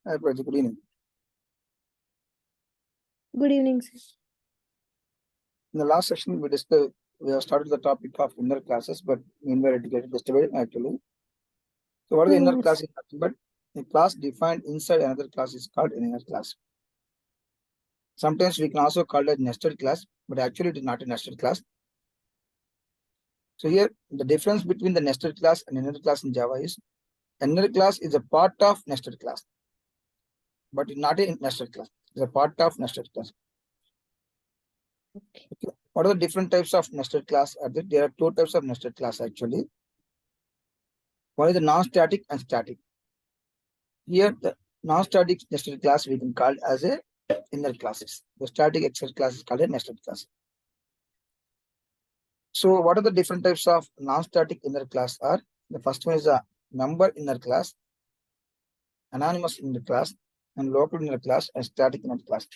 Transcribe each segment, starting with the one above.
Hi, Prachi. Good evening. Good evening, sir. In the last session, we have started the topic of inner classes, but meanwhile it gets disturbed actually. So, what is the inner class? Yes. Is nothing but a class defined inside another class is called an inner class. Sometimes we can also call it nested class, but actually it is not a nested class. So here, the difference between the nested class and inner class in Java is inner class is a part of nested class, but it's not a nested class. It's a part of nested class. Okay. Okay. What are the different types of nested class? There are two types of nested class actually. One is the non-static and static. Here, the non-static nested class we can call as a inner classes. The static external class is called a nested class. So, what are the different types of non-static inner class are? The first one is a member inner class, anonymous inner class, and local inner class, and static inner class.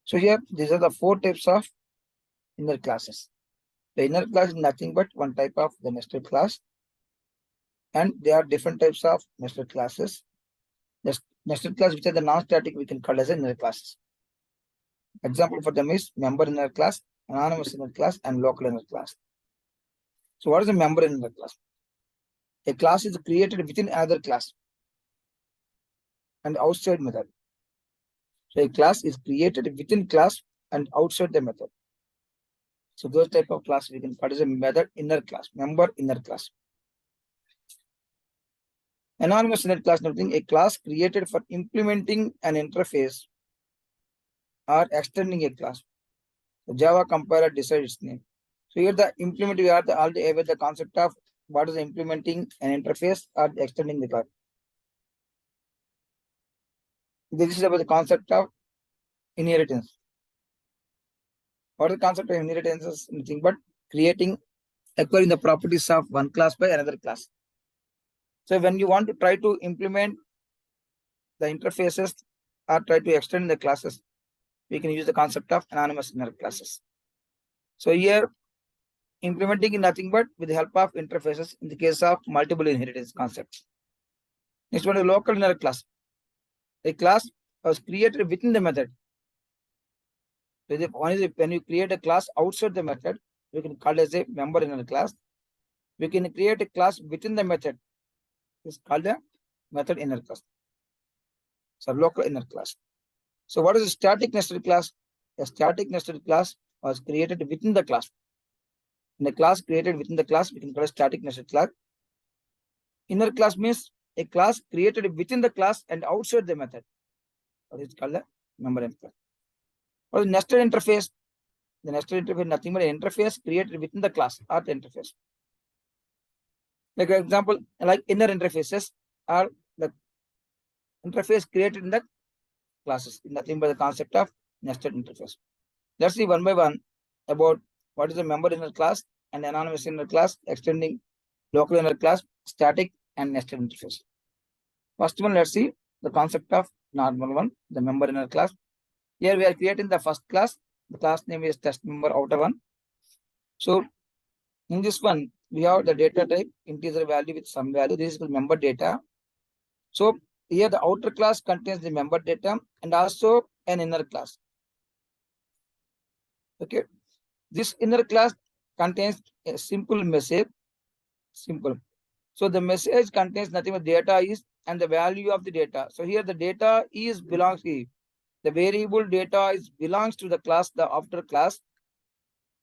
So here, these are the four types of inner classes. The inner class is nothing but one type of the nested class, and there are different types of nested classes. The nested class, which are the non-static, we can call as inner classes. Example for them is member inner class, anonymous inner class, and local inner class. So what is a member inner class? A class is created within another class and outside method. So a class is created within class and outside the method. So those type of class we can call as a method inner class, member inner class. Anonymous inner class, nothing, a class created for implementing an interface or extending a class. The Java compiler decides its name. So here the implement, we are already aware the concept of what is implementing an interface or extending the class. This is about the concept of inheritance. What is the concept of inheritance is nothing but creating, acquiring the properties of one class by another class. So when you want to try to implement the interfaces or try to extend the classes, we can use the concept of anonymous inner classes. So here, implementing is nothing but with the help of interfaces in the case of multiple inheritance concepts. Next one is local inner class. A class was created within the method. So one is when you create a class outside the method, we can call it as a member inner class. We can create a class within the method. It's called a method inner class. So local inner class. So what is a static nested class? A static nested class was created within the class. In a class created within the class, we can call a static nested class. Inner class means a class created within the class and outside the method. What is called a member inner class. What is nested interface? The nested interface is nothing but an interface created within the class or the interface. Like for example, like inner interfaces are the interface created in the classes, nothing but the concept of nested interface. Let's see one by one about what is the member inner class and anonymous inner class, extending local inner class, static and nested interface. First one, let's see the concept of normal one, the member inner class. Here we are creating the first class. The class name is test member outer one. So in this one, we have the data type, integer value with some value. This is the member data. So here the outer class contains the member data and also an inner class. Okay. This inner class contains a simple message. Simple. So the message contains nothing but data is and the value of the data. So here the data is belongs to the variable data is belongs to the class, the outer class,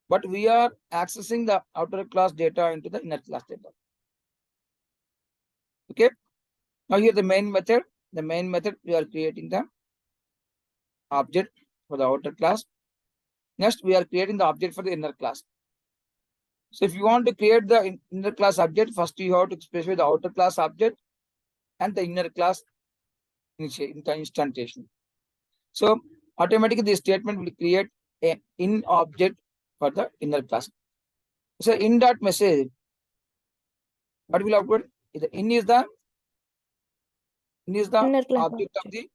but we are accessing the outer class data into the inner class data. Okay. Now here the main method. The main method we are creating the object for the outer class. Next we are creating the object for the inner class. So if you want to create the inner class object, first you have to specify the outer class object and the inner class instantiation. So automatically this statement will create an in object for the inner class. So in dot message, what will output? The in is the Inner class object of the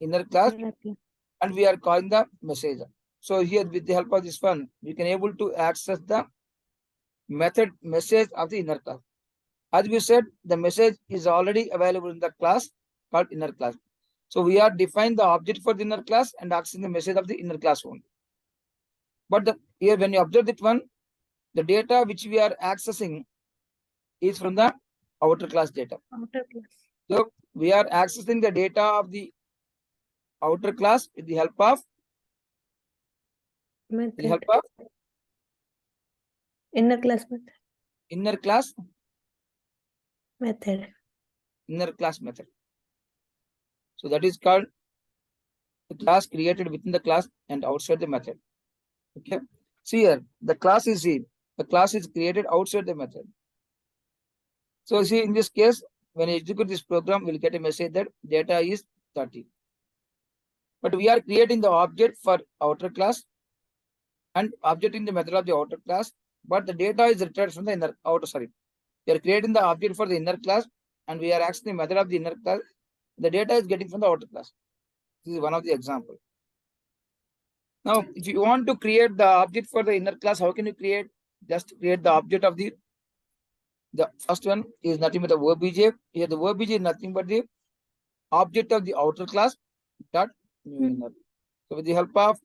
inner class, Inner class. and we are calling the message. So here with the help of this one, we can able to access the method message of the inner class. As we said, the message is already available in the class, called inner class. So we are defining the object for the inner class and accessing the message of the inner class only. But here when you observe that one, the data which we are accessing is from the outer class data. Outer class. So we are accessing the data of the outer class with the help of Method. Inner class method. Inner class method. So that is called the class created within the class and outside the method. Okay. See here, the class is created outside the method. So see, in this case, when you execute this program, we'll get a message that data is 30. But we are creating the object for outer class and object in the method of the outer class, but the data is returned from the we are creating the object for the inner class and we are accessing the method of the inner class. The data is getting from the outer class. This is one of the example. Now, if you want to create the object for the inner class, how can you create? Just create the object of the first one is nothing but the obj. Here the obj is nothing but the object of the outer class dot new inner. So with the help of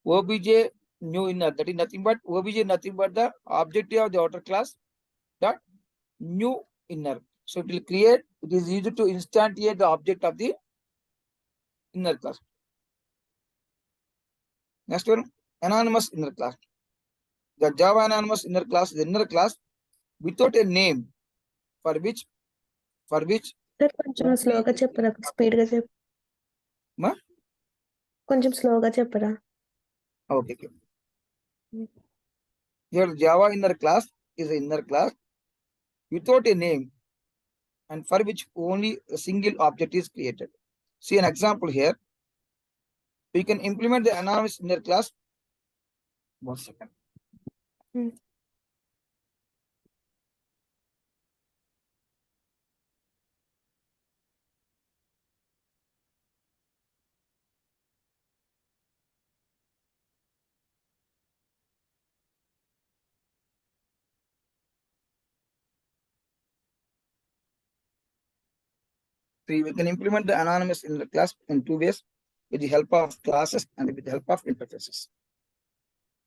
obj new inner, that is nothing but obj is nothing but the object of the outer class dot new inner. So it will create, it is easy to instantiate the object of the inner class. Next one, anonymous inner class. The Java anonymous inner class is the inner class without a name for which కొంచెం స్లోగా చెప్పరా, speed గా చెప్పు. కొంచెం స్లోగా చెప్పరా. Okay. Here Java inner class is an inner class without a name and for which only a single object is created. See an example here. We can implement the anonymous inner class. 1 second. See, we can implement the anonymous inner class in 2 ways, with the help of classes and with the help of interfaces.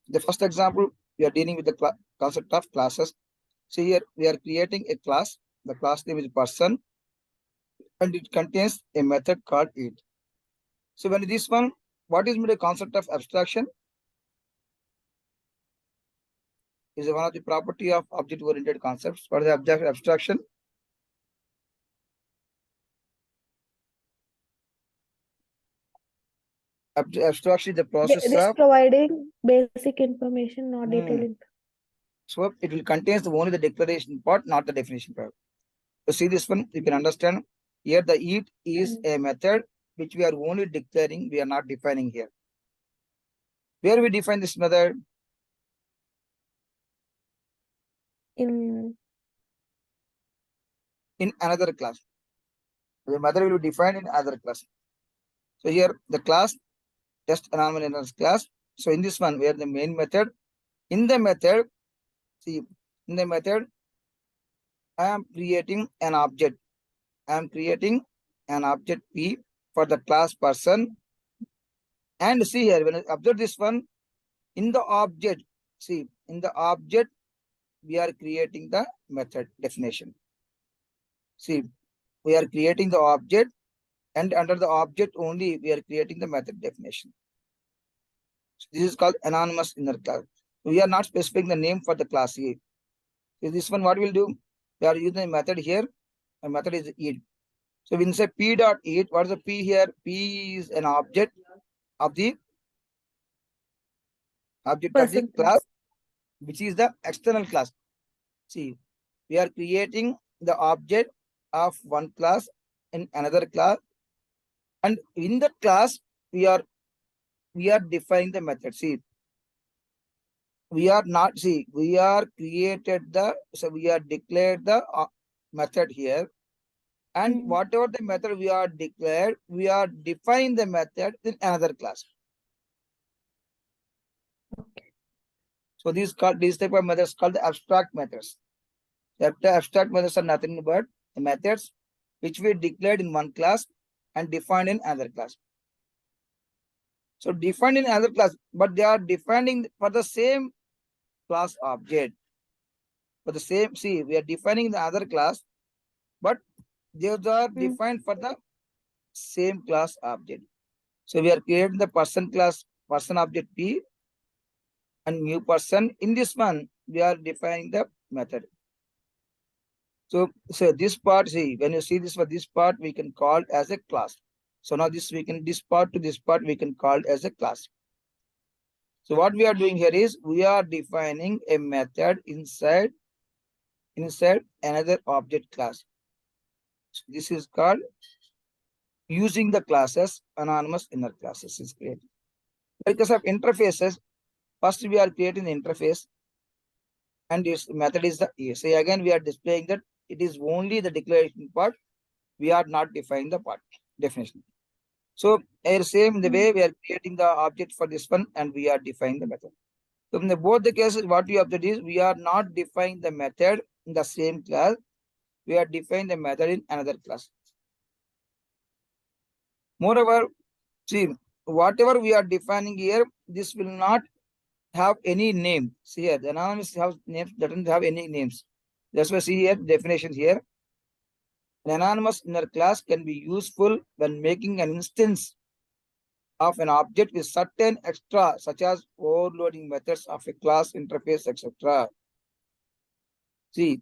The first example, we are dealing with the concept of classes. See here, we are creating a class. The class name is person and it contains a method called it. So when this one, what is the concept of abstraction? Is one of the property of object-oriented concepts. What is the abstraction? Abstraction is the process of providing basic information, not detailed information. So it will contain only the declaration part, not the definition part. So see this one, you can understand. Here the it is a method which we are only declaring, we are not defining here. Where we define this method? In another class. The method will be defined in other class. So here the class, just anonymous class. So in this one, where the main method, in the method, see, in the method, I am creating an object. I am creating an object P for the class person. And see here, when I observe this one, in the object, see, in the object, we are creating the method definition. See, we are creating the object and under the object only, we are creating the method definition. So this is called anonymous inner class. We are not specifying the name for the class A. So this one, what we'll do? We are using a method here. A method is it. So when we say p dot it, what is the p here? P is an object of the class, which is the external class. See, we are creating the object of one class in another class, and in that class we are defining the method. See, we are created the, so we are declared the method here, and whatever the method we are declared, we are defining the method in another class. Okay. So these type of methods called the abstract methods. The abstract methods are nothing but the methods which we declared in one class and defined in another class. So defined in another class, but they are defining for the same class object. For the same, see, we are defining the other class, but those are defined for the same class object. So we are creating the person class, person object P and new person. In this one, we are defining the method. So this part, see, when you see this for this part, we can call it as a class. So now this part to this part, we can call it as a class. So what we are doing here is we are defining a method inside another object class. So this is called using the classes, anonymous inner classes is created. Because of interfaces, first we are creating the interface and its method is the A. So again, we are displaying that it is only the declaration part. We are not defining the part definition. So same the way we are creating the object for this one and we are defining the method. So in both the cases, what we observe is we are not defining the method in the same class. We are defining the method in another class. Moreover, see, whatever we are defining here, this will not have any name. See here, the anonymous have names doesn't have any names. That's why see here definition here. An anonymous inner class can be useful when making an instance of an object with certain extra, such as overloading methods of a class interface, etc. See,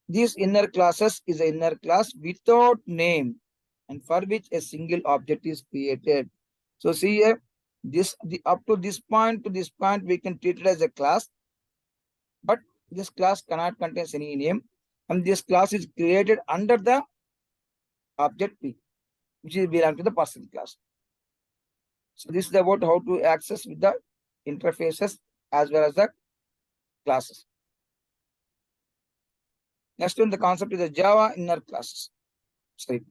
these inner classes is an inner class without name and for which a single object is created. So see here, up to this point we can treat it as a class, but this class cannot contain any name, and this class is created under the object P, which is belong to the person class. So this is about how to access with the interfaces as well as the classes. Next one, the concept is the Java inner classes. Sorry,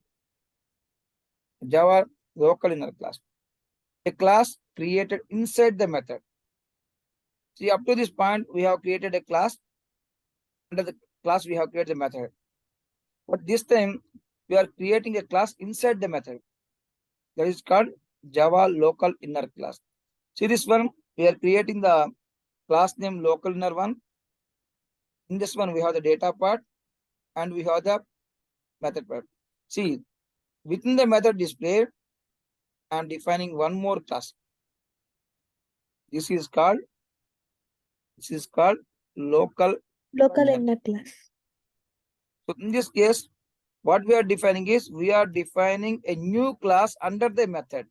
Java local inner class. A class created inside the method. See, up to this point, we have created a class. Under the class, we have created a method. But this time, we are creating a class inside the method. That is called Java local inner class. See this one, we are creating the class name local inner one. In this one, we have the data part and we have the method part. See, within the method display, I am defining one more class. This is called local inner class. So in this case, what we are defining is we are defining a new class under the method.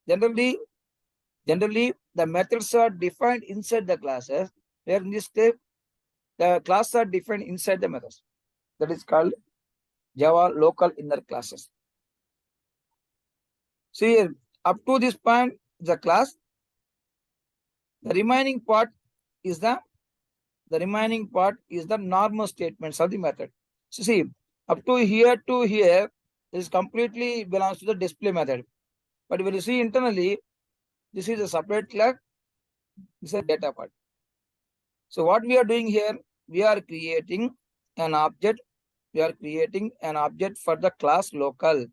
Generally, the methods are defined inside the classes, where in this case, the classes are defined inside the methods. That is called Java local inner classes. See here, up to this point, the class, the remaining part is the normal statements of the method. So see, up to here this completely belongs to the display method. But when you see internally, this is a separate class, this is a data part. So what we are doing here, we are creating an object. We are creating an object for the class local,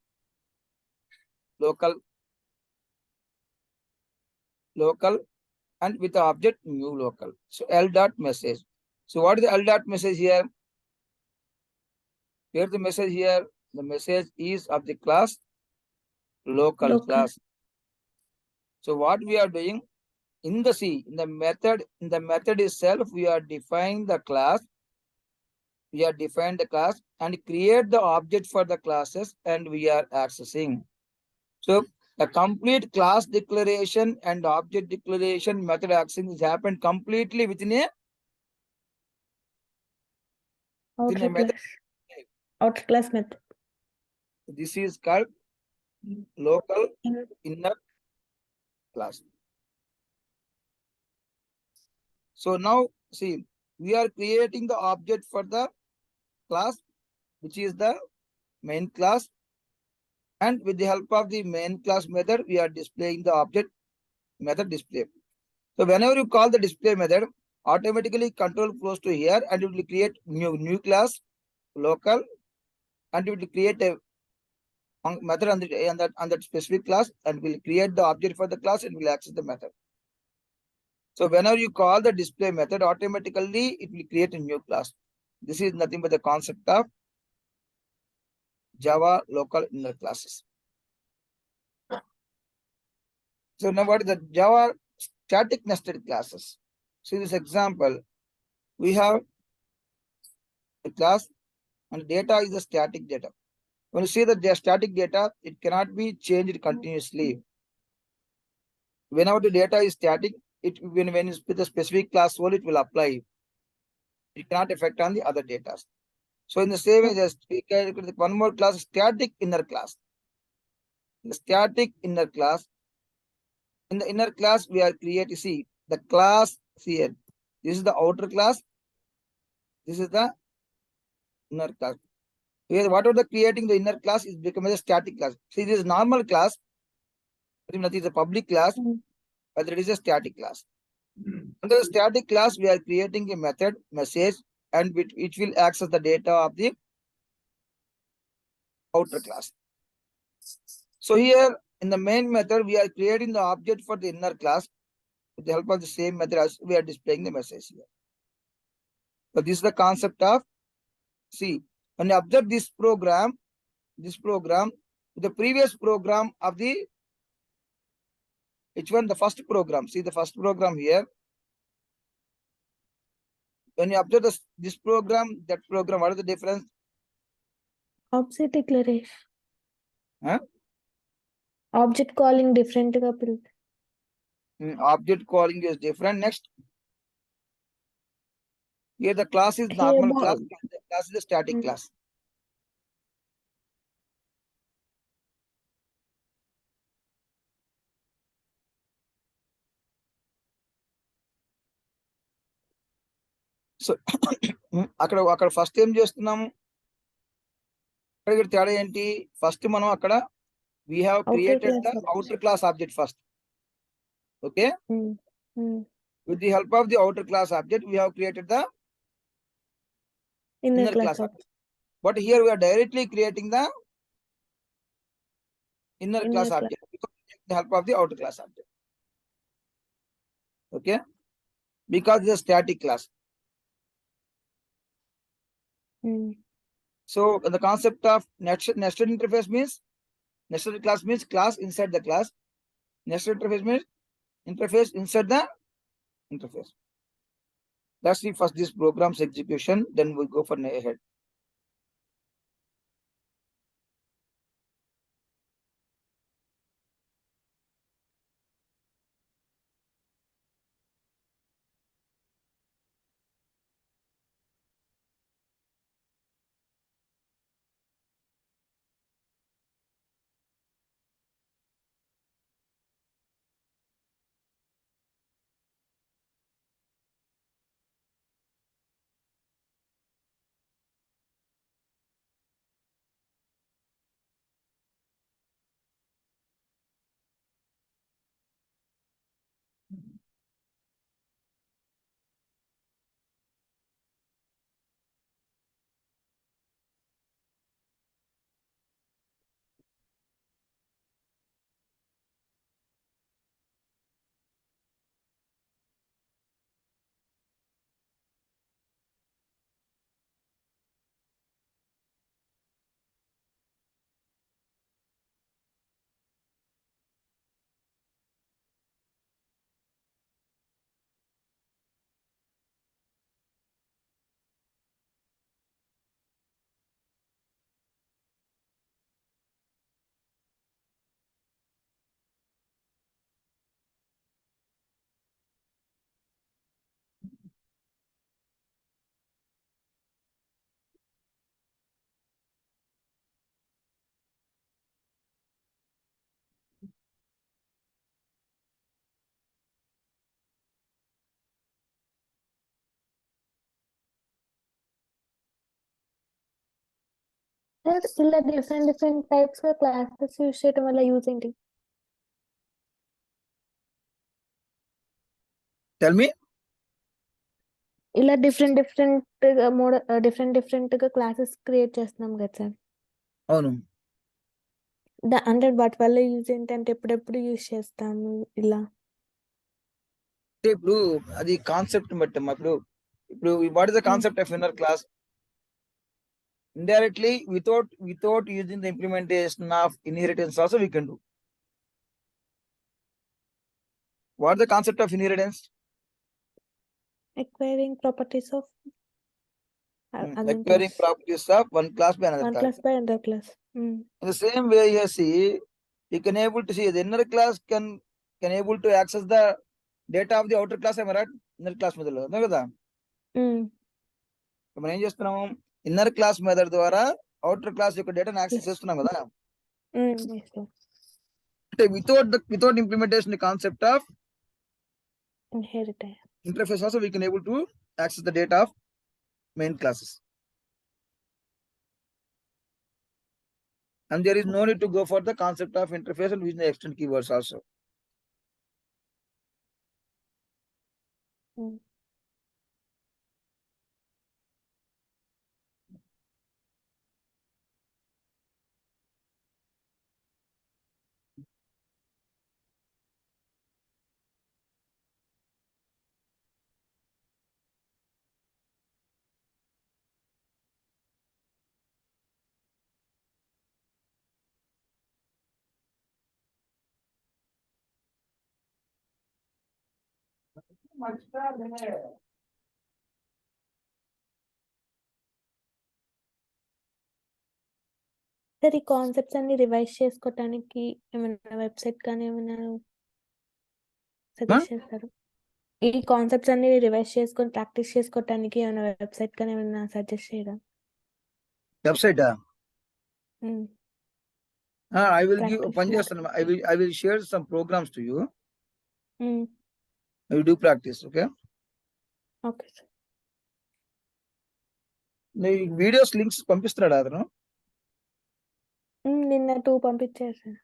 and with the object new local. So L dot message. So what is the L dot message here? Here's the message here. The message is of the class local class. So what we are doing in the method itself, we are defining the class. We are defined the class and create the object for the classes and we are accessing. So the complete class declaration and object declaration method accessing is happened completely within a method. Outer class method. This is called local inner class. So now see, we are creating the object for the class, which is the main class, and with the help of the main class method, we are displaying the object method display. So whenever you call the display method, automatically control flows to here and it will create new class local and it will create a method on that specific class, and will create the object for the class and will access the method. So whenever you call the display method, automatically it will create a new class. This is nothing but the concept of Java local inner classes. So now what is the Java static nested classes? See this example. We have a class and data is the static data. When you see the static data, it cannot be changed continuously. Whenever the data is static, when it's with a specific class only, it will apply. It cannot affect on the other data. So in the same way, just one more class, static inner class. The static inner class. In the inner class, we are creating, see, the class here. This is the outer class. This is the inner class. Here, whatever the creating the inner class is becoming a static class. See, this is normal class. It is a public class, but it is a static class. Under the static class, we are creating a method, message, and which will access the data of the outer class. So here in the main method, we are creating the object for the inner class with the help of the same method as we are displaying the message here. So this is the concept of, see, when you observe this program, the previous program of the, which one? The first program. See the first program here. When you observe this program, that program, what is the difference? Object declaration. Huh? Object calling different. Object calling is different. Next. Here the class is normal class. The class is a static class. So అక్కడ first ఏం చేస్తున్నాము, ఇక్కడ తేడా ఏంటి? First మనం అక్కడ we have created the outer class object first. Okay, with the help of the outer class object we have created the inner class object. But here we are directly creating the inner class object because with the help of the outer class object. Okay, because it's a static class. So the concept of nested interface means, nested class means class inside the class. Nested interface means interface inside the interface. Let's see first this program's execution, then we'll go for ahead. ఇలా different types of classes use చేయడం వల్ల use ఏంటి? Tell me. ఇలా different గా classes create చేస్తున్నాం కదా sir. అవును. అంటే వాటి వల్ల యూజ్ ఏంటంటే ఎప్పుడెప్పుడు యూజ్ చేస్తాము ఇలా. అంటే ఇప్పుడు అది కాన్సెప్ట్ బట్టి అమ్మా. ఇప్పుడు ఇప్పుడు what is the concept of inner class? Indirectly, without using the implementation of inheritance also we can do. What is the concept of inheritance? Acquiring properties of other Acquiring class. properties of one class by another One class. class by another class. In the same way, you see, you can able to see the inner class can able to access the data of the outer class. Am I right? Inner class method లో కదా. మనం ఏం చేస్తున్నాం? Inner class method ద్వారా outer class యొక్క డేటాను access చేస్తున్నాం కదా. Yes, sir. అంటే without implementation the concept of Inheritance. interface also we can able to access the data of main classes. And there is no need to go for the concept of interface and using the extend keywords also. Sir ఈ concepts అన్ని revise చేసుకోవటానికి ఏమైనా website కానీ ఏమైనా suggest చేస్తారు? ఈ concepts అన్ని revise చేసుకొని ప్రాక్టీస్ చేసుకోవటానికి ఏమైనా వెబ్సైట్ కానీ ఏమైనా సజెస్ట్ చేయరా? Website I will give Practice. I will share some programs to you. You do practice, okay? Okay sir. Videos links పంపిస్తున్నాడు అతను. నిన్న 2 పంపించారు సార్.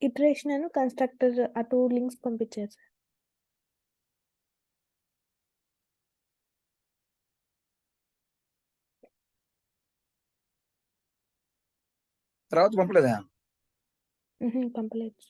ఇటరేషన్ అని కన్స్ట్రక్టర్ ఆ 2 లింక్స్ పంపించారు సార్. తర్వాత పంపలేదా? పంపలేదు.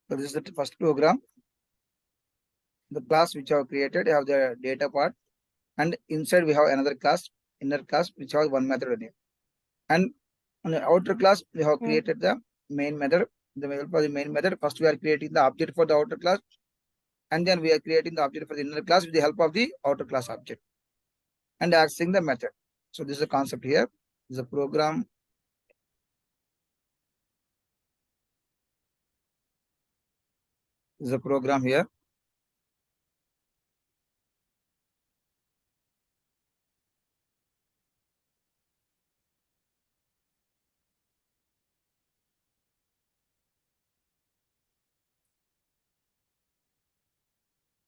So this is the first program. The class which I have created, I have the data part, and inside we have another class, inner class, which has one method in it. And on the outer class, we have created the main method. The help of the main method, first we are creating the object for the outer class, and then we are creating the object for the inner class with the help of the outer class object and accessing the method. So this is the concept here. This is a program. This is a program here.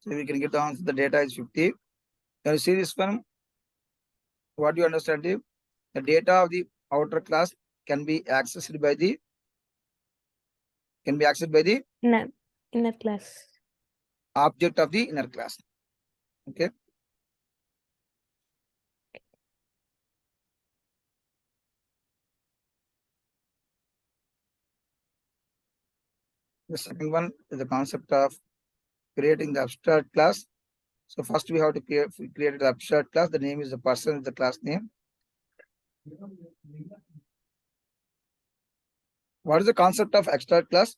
So we can get down. The data is 50. Can you see this one? What do you understand? The data of the outer class can be accessed by the inner class object of the inner class. Okay. The second one is the concept of creating the abstract class. So first we have to create the abstract class. The name is the person, the class name. What is the concept of abstract class?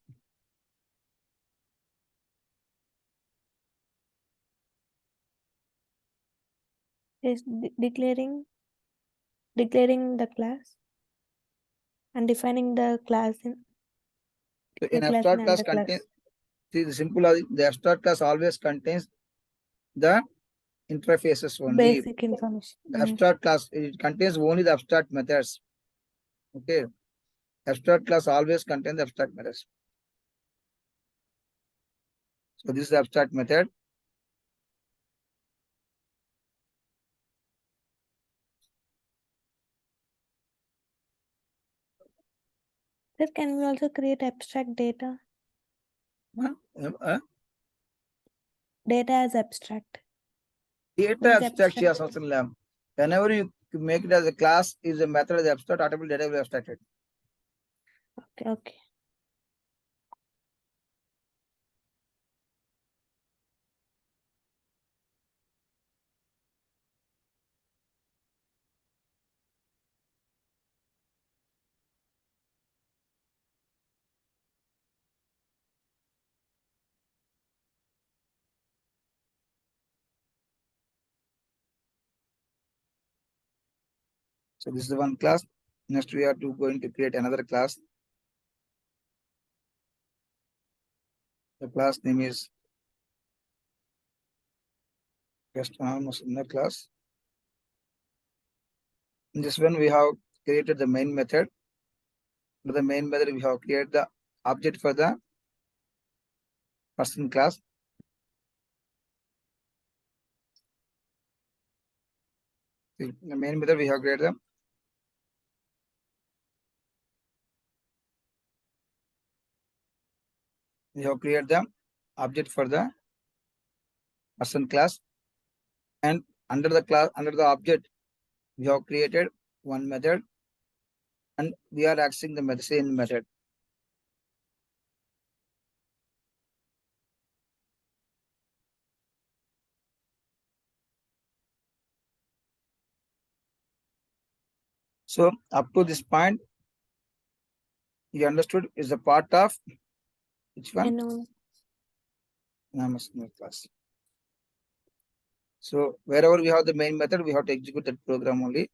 Is declaring the class and defining the class in So the in class in abstract class another class. contains, see the simple logic, the abstract class always contains the interfaces only. Basic information. The abstract class, it contains only the abstract methods. Okay. Abstract class always contains abstract methods. So this is the abstract method. Sir, can we also create abstract data? Data as abstract. Data Means abstract abstract. also lamb. Whenever you make it as a class, is a method as abstract, automatically data will be abstracted. Okay, okay. So this is the one class. Next we are going to create another class. The class name is just almost in the class. In this one we have created the main method. For the main method we have created the object for the person class. The main method we have created the object for the person class, and under the object we have created one method, and we are accessing the same method. So up to this point, you understood is a part of which one? InnerClass. So wherever we have the main method, we have to execute that program only.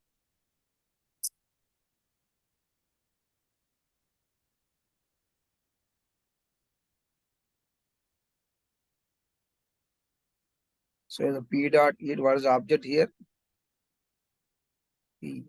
So the p dot it, what is the object here? P.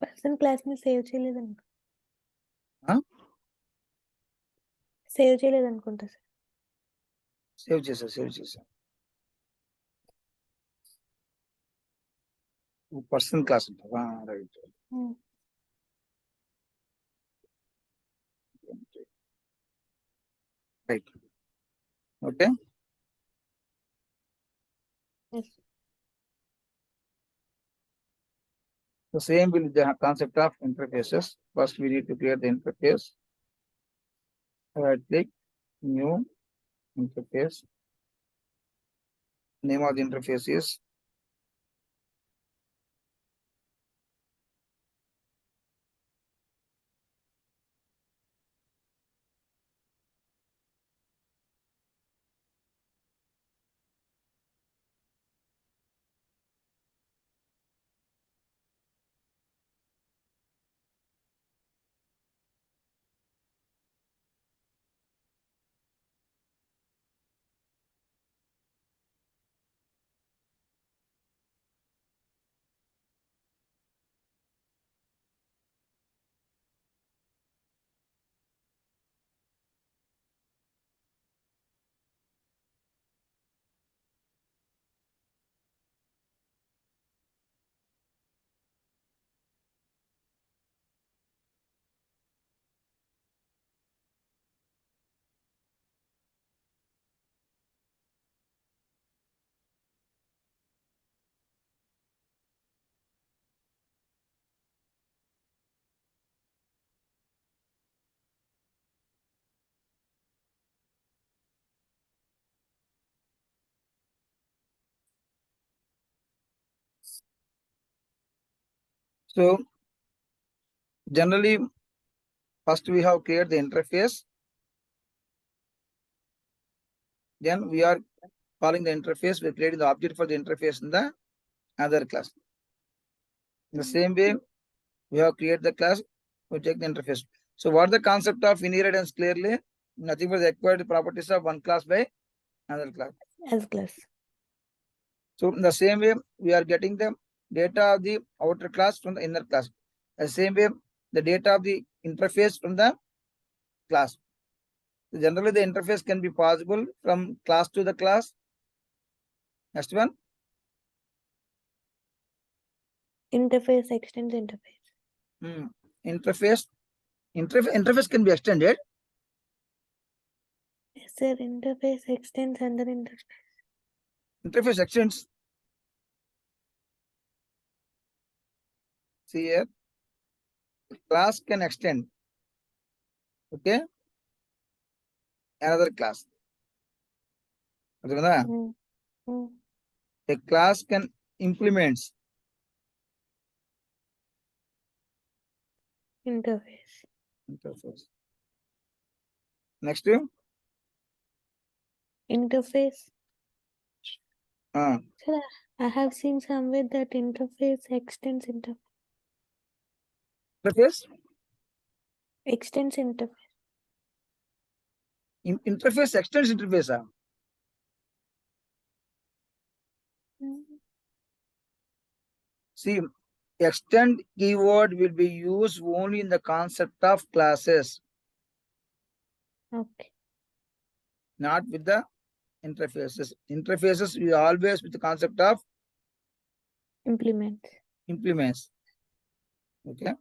Person class ని save చేయలేదు Huh? Save చేయలేదు అనుకుంటా sir. Save చేసా. Person class. Right. Right. Okay. Yes. The same with the concept of interfaces. First, we need to create the interface. Right click, new interface. Name of the interface is so generally first we have created the interface. Then we are calling the interface. We're creating the object for the interface in the other class. In the same way, we have created the class. We take the interface. So what the concept of inheritance clearly? Nothing but the acquired properties of one class by another class. As class. So in the same way, we are getting the data of the outer class from the inner class. The same way, the data of the interface from the class. Generally, the interface can be possible from class to the class. Next one. Interface extends interface. Interface can be extended. Yes, sir. Interface extends under interface. Interface extends. See here, class can extend. Okay, another class. Mm. Mm. A class can implement Interface. interface. Next to Interface. uh, Sir, I have seen somewhere that interface extends interface. interface. Extends interface. Interface extends interface. Mm. See, extend keyword will be used only in the concept of classes, Okay. not with the interfaces. Interfaces we always with the concept of Implement. implements. Okay.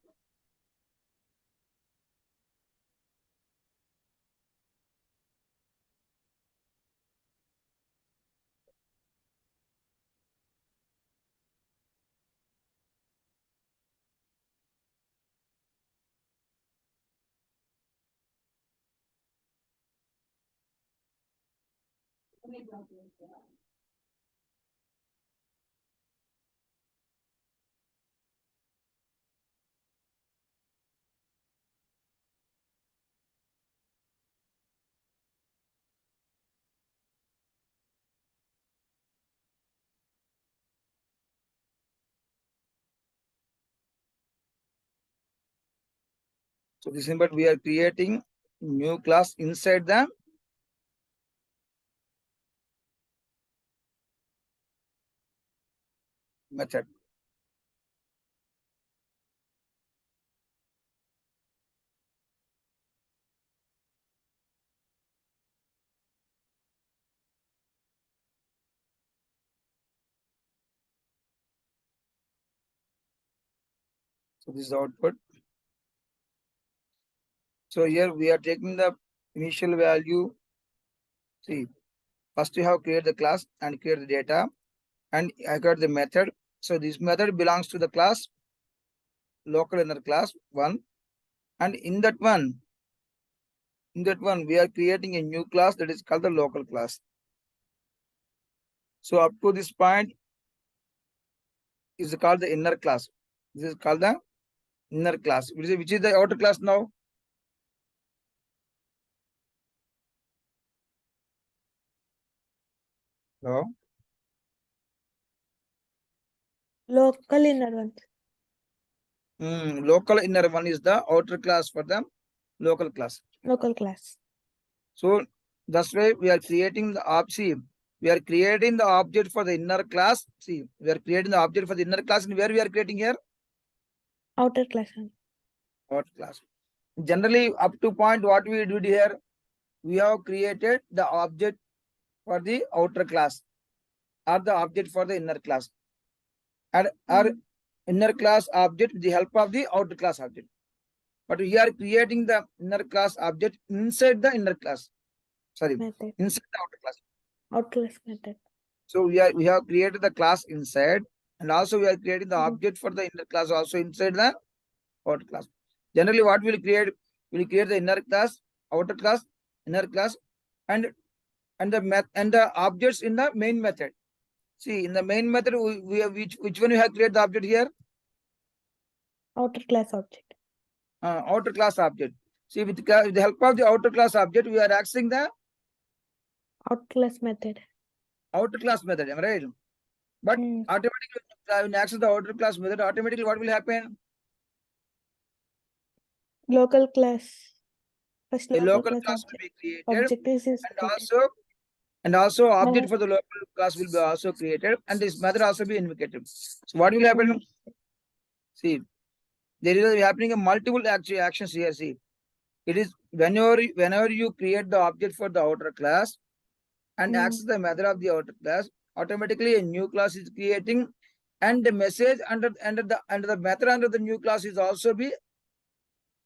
So this is what we are creating new class inside the method. So this is the output. So here we are taking the initial value. See, first you have created the class and create the data, and I got the method. So this method belongs to the class local inner class 1, and in that one we are creating a new class that is called the local class. So up to this point is called the inner class. This is called the inner class. Which is the outer class now? No. Local inner ones. Local inner one is the outer class for the local class. Local class. So that's why we are creating the object. We are creating the object for the inner class. See, we are creating the object for the inner class, and where we are creating here? Outer class one. Outer class. Generally, up to point, what we did here, we have created the object for the outer class or the object for the inner class, and our inner class object with the help of the outer class object. But we are creating the inner class object inside the inner class. Sorry, Method. inside the outer class. Outer class method. So we have created the class inside, and also we are creating the object for the inner class also inside the outer class. Generally, what we'll create? We'll create the inner class, outer class, inner class, and the objects in the main method. See, in the main method, we have which one you have created the object here? Outer class object. Outer class object. See, with the help of the outer class object, we are accessing the Outer class method. outer class method, am I right? But automatically, when you access the outer class method, automatically what will happen? Local class. First A local class class object. will be created, Object is created. and also object for the local class will be also created, and this method also be invocated. So what will happen? See, there is happening a multiple actions here. See, it is whenever you create the object for the outer class and access the method of the outer class, automatically a new class is creating, and the message under the method under the new class is also be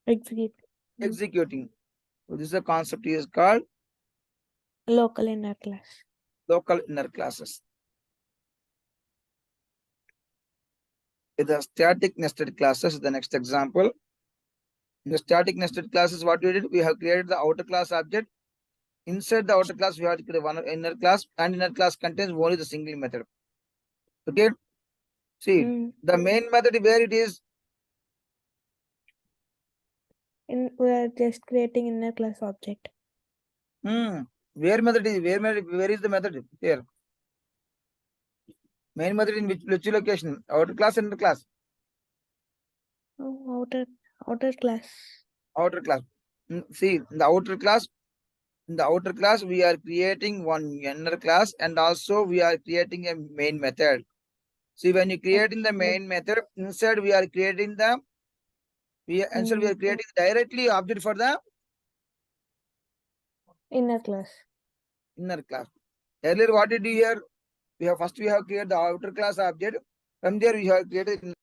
executing. So this is the concept is called local inner class. Local inner classes. The static nested classes is the next example. In the static nested classes, what we did, we have created the outer class object. Inside the outer class, we have to create one inner class, and inner class contains only the single method. Okay. See, the main method where it is. We are just creating inner class object. Where method is where is the method here? Main method in which location? Outer class, inner class. Outer class. Outer class. See, in the outer class, we are creating one inner class, and also we are creating a main method. See, when you create in the main method, inside we are creating we are creating directly object for the inner class. Inner class. Earlier, what did you hear? We have created the outer class object. From there, we have created